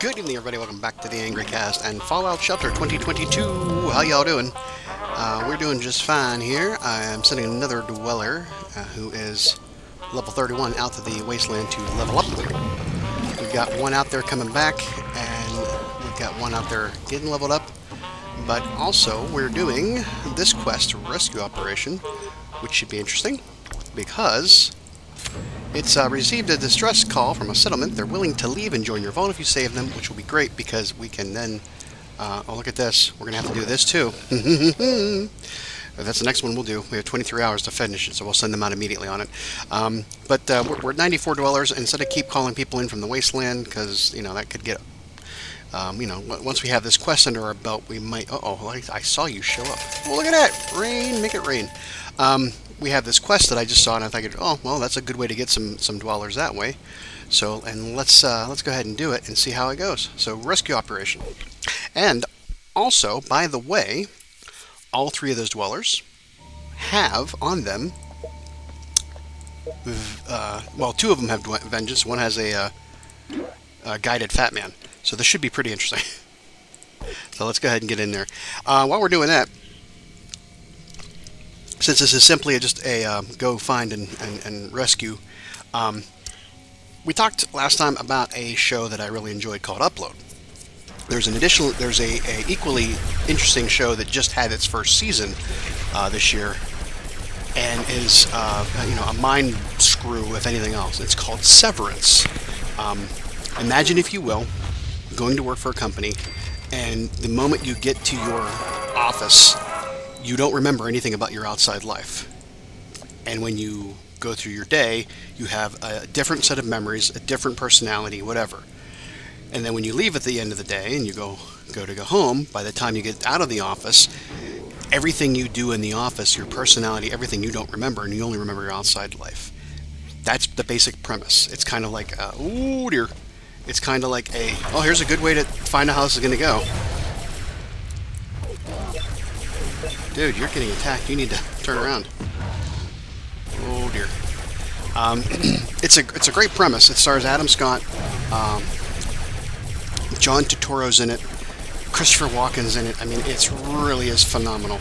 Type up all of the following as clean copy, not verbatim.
Good evening, everybody. Welcome back to the Angry Cast and Fallout Shelter 2022. How y'all doing? We're doing just fine here. I am sending another dweller who is level 31 out to the wasteland to level up. We've got one out there coming back, and we've got one out there getting leveled up. But also, we're doing this quest rescue operation, which should be interesting because it's received a distress call from a settlement. They're willing to leave and join your vault if you save them, which will be great because we can then... oh, look at this. We're going to have to do this too. That's the next one we'll do. We have 23 hours to finish it, so we'll send them out immediately on it. We're 94 dwellers. Instead of keep calling people in from the wasteland, because, you know, that could get... once we have this quest under our belt, we might... I saw you show up. Oh, look at that! Rain, make it rain. We have this quest that I just saw, and I figured, oh, well, that's a good way to get some dwellers that way. So, and let's go ahead and do it and see how it goes. So, rescue operation. And also, by the way, all three of those dwellers have on them, two of them have vengeance. One has a guided fat man. So this should be pretty interesting. So let's go ahead and get in there. While we're doing that, since this is simply just a go find and rescue, we talked last time about a show that I really enjoyed called Upload. There's a equally interesting show that just had its first season this year, and is a mind screw if anything else. It's called Severance. Imagine, if you will, going to work for a company, and the moment you get to your office, you don't remember anything about your outside life. And when you go through your day, you have a different set of memories, a different personality, whatever. And then when you leave at the end of the day and you go home, by the time you get out of the office, everything you do in the office, your personality, everything, you don't remember, and you only remember your outside life. That's the basic premise. It's kind of like, oh dear. It's kind of like here's a good way to find out how this is going to go. Dude, you're getting attacked. You need to turn around. Oh dear. It's a great premise. It stars Adam Scott, John Turturro's in it, Christopher Walken's in it. I mean, it really is phenomenal.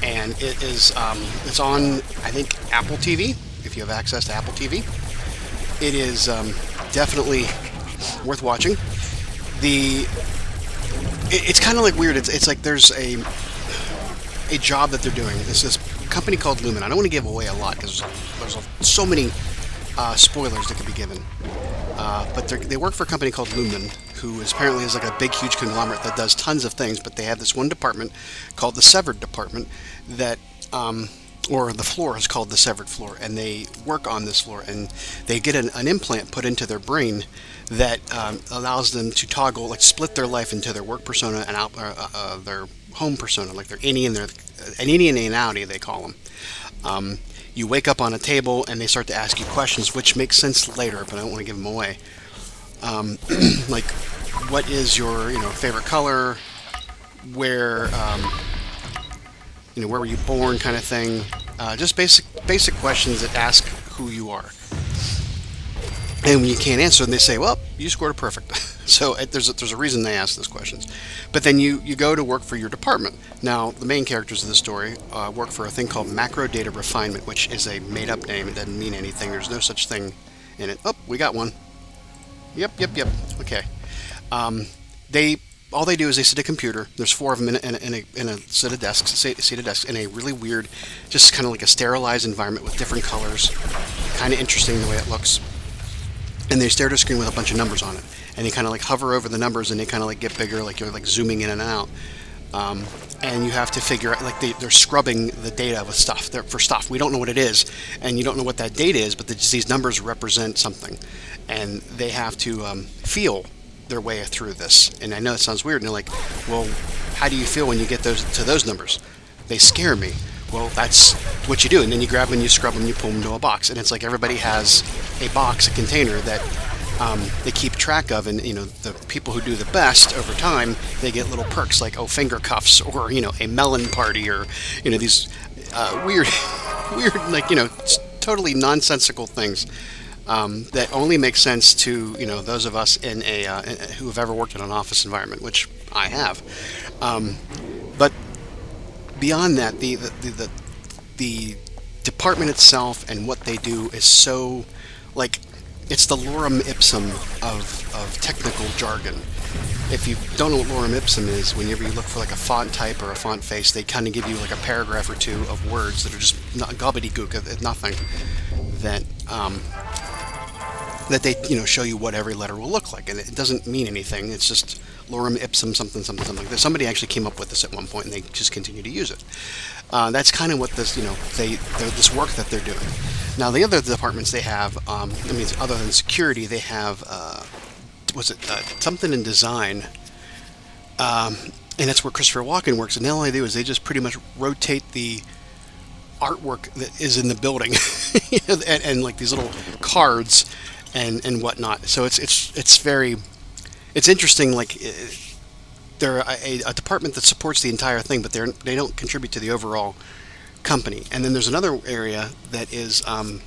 And it is it's on, I think, Apple TV, if you have access to Apple TV. It is definitely worth watching. It's kind of like weird. It's like there's a job that they're doing. It's this company called Lumen. I don't want to give away a lot because there's so many spoilers that could be given. But they work for a company called Lumen, who apparently is like a big, huge conglomerate that does tons of things. But they have this one department called the Severed Department that, or the floor is called the Severed Floor, and they work on this floor, and they get an implant put into their brain that allows them to toggle, like split their life into their work persona and their home persona, like their innie and an innie they call them. You wake up on a table and they start to ask you questions, which makes sense later, but I don't want to give them away. Like, what is your favorite color? Where where were you born, kind of thing. Just basic questions that ask who you are. And when you can't answer them, they say, well, you scored a perfect. So there's a reason they ask those questions. But then you go to work for your department. Now, the main characters of the story work for a thing called Macro Data Refinement, which is a made-up name. It doesn't mean anything. There's no such thing in it. Oh, we got one. Yep. Okay. All they do is they sit at a computer. There's four of them in a set of desks, in a really weird, just kind of like a sterilized environment with different colors. Kind of interesting the way it looks. And they stare at a screen with a bunch of numbers on it. And they kind of like hover over the numbers, and they kind of like get bigger, like you're like zooming in and out. And you have to figure out, like they're scrubbing the data with stuff. For stuff. We don't know what it is, and you don't know what that data is, but these numbers represent something. And they have to feel their way through this. And I know it sounds weird, and they're like, well, how do you feel when you get to those numbers? They scare me. Well, that's what you do, and then you grab them, you scrub them, you pull them into a box, and it's like everybody has a box, a container that they keep track of, and the people who do the best over time, they get little perks like finger cuffs, or a melon party, or these weird like totally nonsensical things. that only makes sense to those of us who have ever worked in an office environment, which I have. But beyond that, the department itself and what they do is so, like, it's the lorem ipsum of technical jargon. If you don't know what lorem ipsum is, whenever you look for like a font type or a font face, they kind of give you like a paragraph or two of words that are just not gobbledygook, nothing, that that they show you what every letter will look like, and it doesn't mean anything. It's just lorem ipsum something something something. Somebody actually came up with this at one point, and they just continue to use it. That's kind of what this this work that they're doing. Now the other departments they have, other than security, they have something in design, and that's where Christopher Walken works. And all they do is they just pretty much rotate the artwork that is in the building, and like these little cards and whatnot. So it's very interesting. Like they're a department that supports the entire thing, but they don't contribute to the overall company. And then there's another area that is I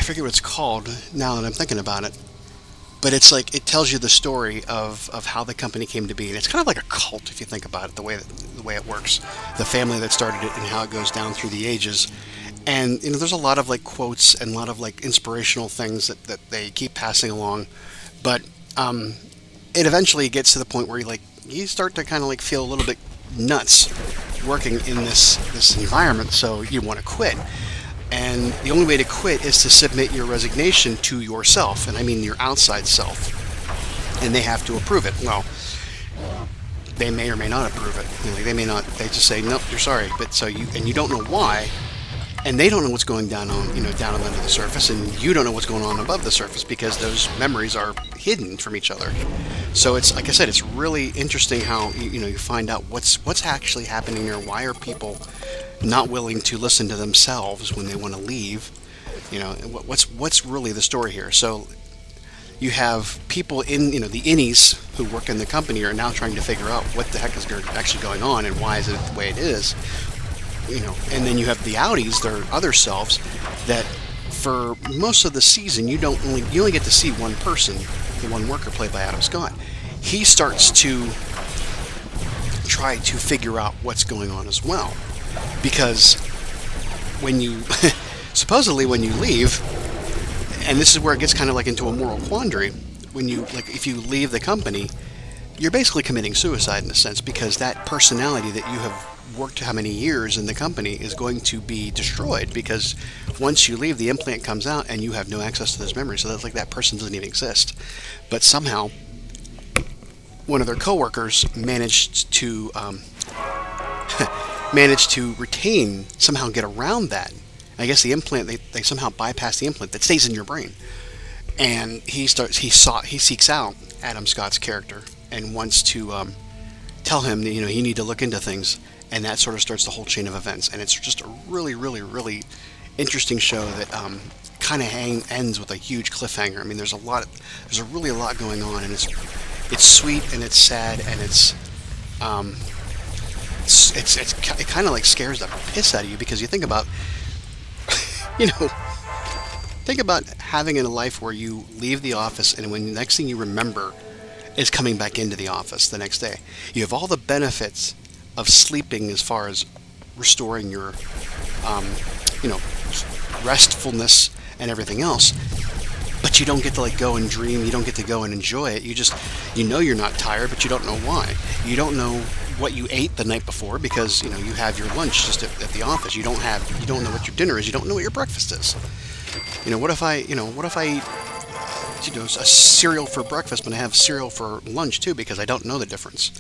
forget what it's called now that I'm thinking about it. But it's like it tells you the story of how the company came to be, and it's kind of like a cult if you think about it, the way it works, the family that started it, and how it goes down through the ages. And there's a lot of like quotes and a lot of like inspirational things that they keep passing along. But it eventually gets to the point where you start to kind of like feel a little bit nuts working in this environment, so you want to quit. And the only way to quit is to submit your resignation to yourself, and I mean your outside self. And they have to approve it. Well, they may or may not approve it. They may not. They just say, nope, you're sorry. But you don't know why, and they don't know what's going down down under the surface, and you don't know what's going on above the surface because those memories are hidden from each other. So it's like I said, it's really interesting how you find out what's actually happening there. Why are people not willing to listen to themselves when they want to leave? What's really the story here? So you have people in the innies who work in the company are now trying to figure out what the heck is actually going on and why is it the way it is. And then you have the outies, their other selves, that for most of the season you only get to see one person, the one worker played by Adam Scott. He starts to try to figure out what's going on as well. Because when you supposedly when you leave, and this is where it gets kind of like into a moral quandary, if you leave the company, you're basically committing suicide in a sense, because that personality that you have worked how many years in the company is going to be destroyed, because once you leave, the implant comes out and you have no access to those memories. So that's like that person doesn't even exist. But somehow one of their coworkers managed to somehow get around that. I guess the implant, they somehow bypass the implant that stays in your brain. And he seeks out Adam Scott's character and wants to tell him that, you need to look into things. And that sort of starts the whole chain of events. And it's just a really, really, really interesting show that kind of ends with a huge cliffhanger. I mean, there's really a lot going on, and it's sweet and it's sad and it kind of like scares the piss out of you, because you think about having a life where you leave the office and when the next thing you remember is coming back into the office the next day. You have all the benefits of sleeping as far as restoring your restfulness and everything else, but you don't get to go and dream. You don't get to go and enjoy it. You're not tired, but you don't know why. You don't know what you ate the night before, because you have your lunch just at the office. You don't know what your dinner is. You don't know what your breakfast is. What if I eat a cereal for breakfast, but I have cereal for lunch too, because I don't know the difference.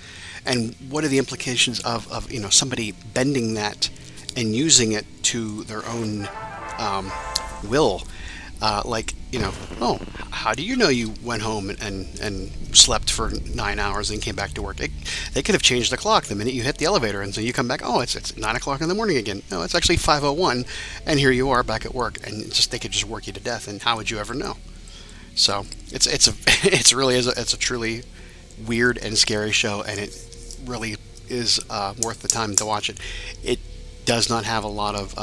And what are the implications of somebody bending that and using it to their own will? How do you know you went home and slept for 9 hours and came back to work? They could have changed the clock the minute you hit the elevator, and so you come back, it's 9 o'clock in the morning again. No, it's actually 5:01, and here you are back at work, and they could just work you to death, and how would you ever know? So it's a truly weird and scary show, and it really is worth the time to watch it. It does not have a lot of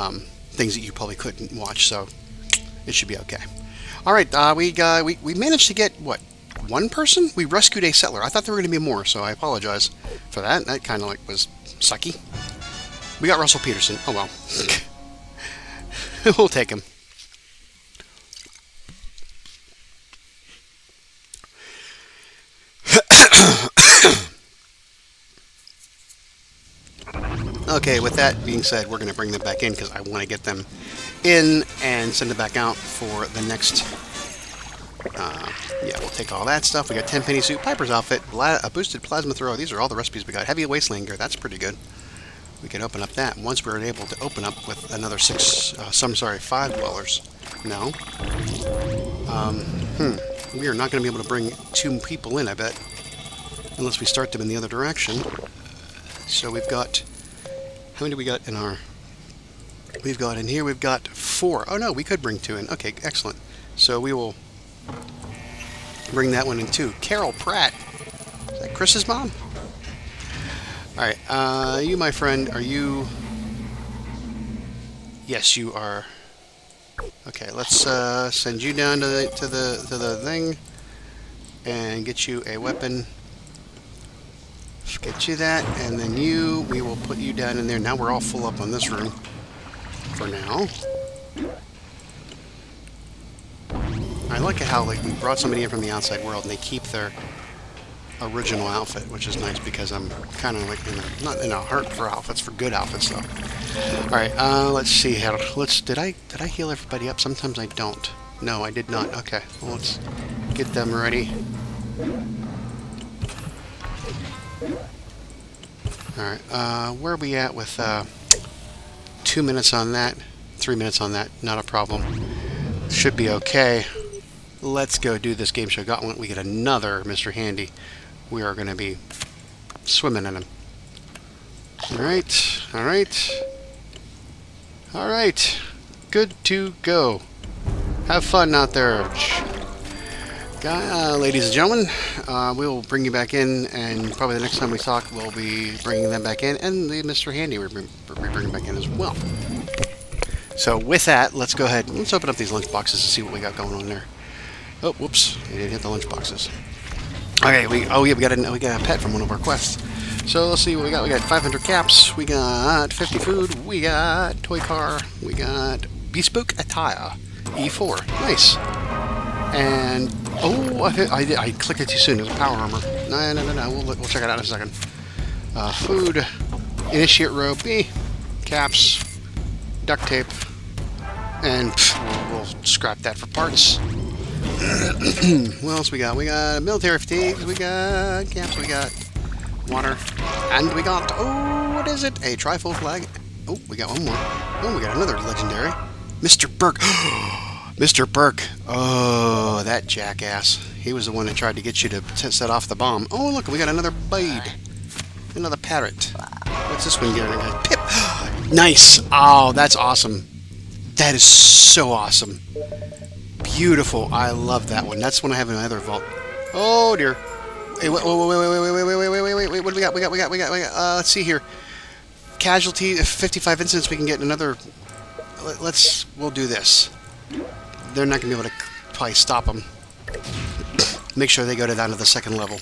things that you probably couldn't watch, so It should be okay. All right, we managed to get what, one person? We rescued a settler. I thought there were going to be more, so I apologize for that. That kind of like was sucky. We got Russell Peterson. Oh well, we'll take him. Okay, with that being said, we're going to bring them back in because I want to get them in and send them back out for the next. Yeah, we'll take all that stuff. We got 10 penny suit, Piper's outfit, a boosted plasma thrower. These are all the recipes we got. Heavy wasteland gear. That's pretty good. We can open up that once we're able to open up with another 5 dwellers. No. We are not going to be able to bring 2 people in, I bet, unless we start them in the other direction. So we've got. How many do we got in our... We've got in here, we've got 4. Oh no, we could bring 2 in. Okay, excellent. So we will bring that one in too. Carol Pratt. Is that Chris's mom? Alright, you, my friend, are you... Yes, you are. Okay, let's send you down to the thing and get you a weapon. Get you that, and then we will put you down in there. Now we're all full up on this room for now. I like it how, like, we brought somebody in from the outside world and they keep their original outfit, which is nice because I'm kind of like not in a hurt for outfits, for good outfits though. All right, let's see how. Did I heal everybody up? Sometimes I don't. No, I did not. Okay, well, let's get them ready. Alright, where are we at with 2 minutes on that? 3 minutes on that, not a problem. Should be okay. Let's go do this game show gauntlet. We get another Mr. Handy. We are going to be swimming in him. Alright, alright. Alright, good to go. Have fun out there. Ladies and gentlemen, we'll bring you back in, and probably the next time we talk, we'll be bringing them back in, and the Mr. Handy we'll be bringing back in as well. So with that, let's go ahead and let's open up these lunch boxes and see what we got going on there. Oh, whoops! I didn't hit the lunch boxes. Okay, we got a pet from one of our quests. So let's see what we got. We got 500 caps. We got 50 food. We got toy car. We got bespoke attire. E4. Nice. And oh, I clicked it too soon. It was a power armor. No. We'll check it out in a second. Food, initiate robe B, caps, duct tape, and we'll scrap that for parts. What else we got? We got military fatigues. We got caps. We got water, and we got what is it? A trifold flag. Oh, we got one more. Oh, we got another legendary, Mr. Burke. Mr. Burke. Oh, that jackass. He was the one that tried to get you to set off the bomb. Oh, look, we got another blade. Another parrot. What's this one getting? Pip. Nice. Oh, that's awesome. That is so awesome. Beautiful. I love that one. That's one I have in my other vault. Oh, dear. Hey, wait. What do we got? We got. Let's see here. Casualty, 55 incidents. We can get another. We'll do this. They're not going to be able to probably stop them. Make sure they go down to the second level.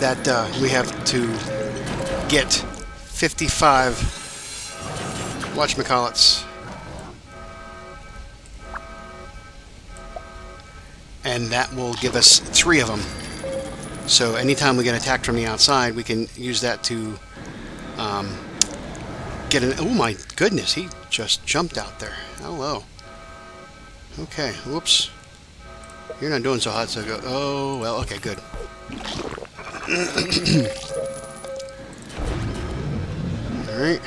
That we have to get 55 whatchamacallits. And that will give us 3 of them. So anytime we get attacked from the outside, we can use that to get an... Oh my goodness, he just jumped out there. Hello. Okay, whoops. You're not doing so hot, so go... Oh, well, okay, good. Alright.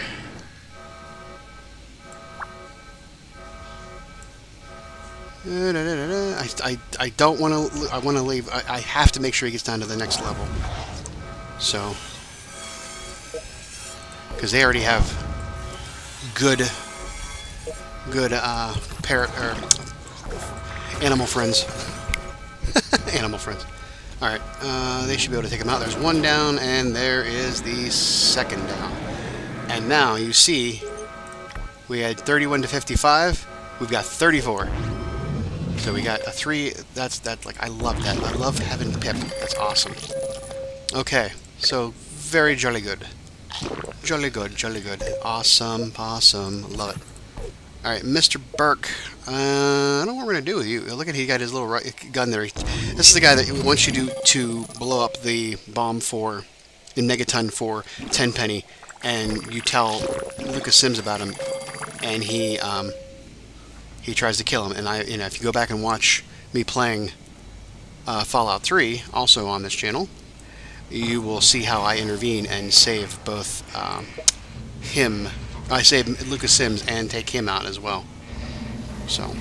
I don't want to... I want to leave... I have to make sure he gets down to the next level. So... Because they already have... good parrot or animal friends. Animal friends. Alright, they should be able to take him out. There's one down, and there is the second down. And now you see We had 31 to 55. We've got 34. So we got a 3. That's like, I love that. I love having Pip. That's awesome. Okay, so very jolly good. Jolly good, jolly good. Awesome, awesome. Love it. Alright, Mr. Burke. I don't know what we're going to do with you. Look at, he got his little gun there. This is the guy that wants you to blow up the bomb for the Megaton for 10 penny, and you tell Lucas Sims about him, and he tries to kill him. And if you go back and watch me playing Fallout 3, also on this channel, you will see how I intervene and save both him. I save Lucas Sims and take him out as well. So,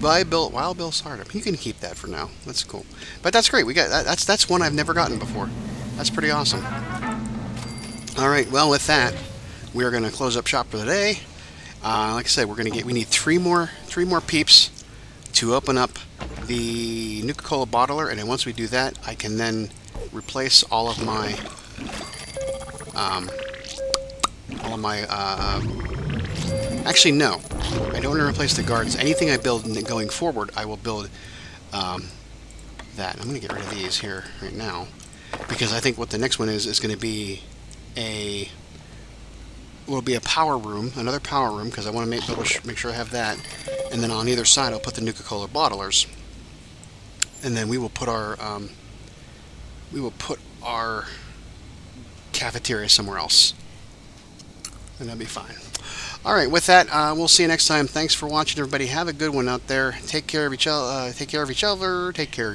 Wild Bill Sardum. You can keep that for now. That's cool. But that's great. We got that's one I've never gotten before. That's pretty awesome. All right. Well, with that, we are going to close up shop for the day. Like I said, we need three more peeps to open up the Nuka-Cola bottler, and then once we do that, I can then replace all of my actually, no, I don't want to replace the gardens. Anything I build going forward, I will build that. I'm going to get rid of these here right now, because I think what the next one is going to be a power room, another power room, because I want to make sure I have that. And then on either side, I'll put the Nuka-Cola bottlers, and then we will put our cafeteria somewhere else, and that'll be fine. All right, with that, we'll see you next time. Thanks for watching, everybody. Have a good one out there. Take care of each other. Take care of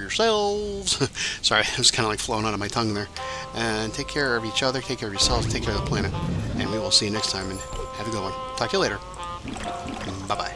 yourselves. Sorry, it was kind of like flowing out of my tongue there. And take care of each other. Take care of yourselves. Take care of the planet. And we will see you next time. And have a good one. Talk to you later. Bye bye.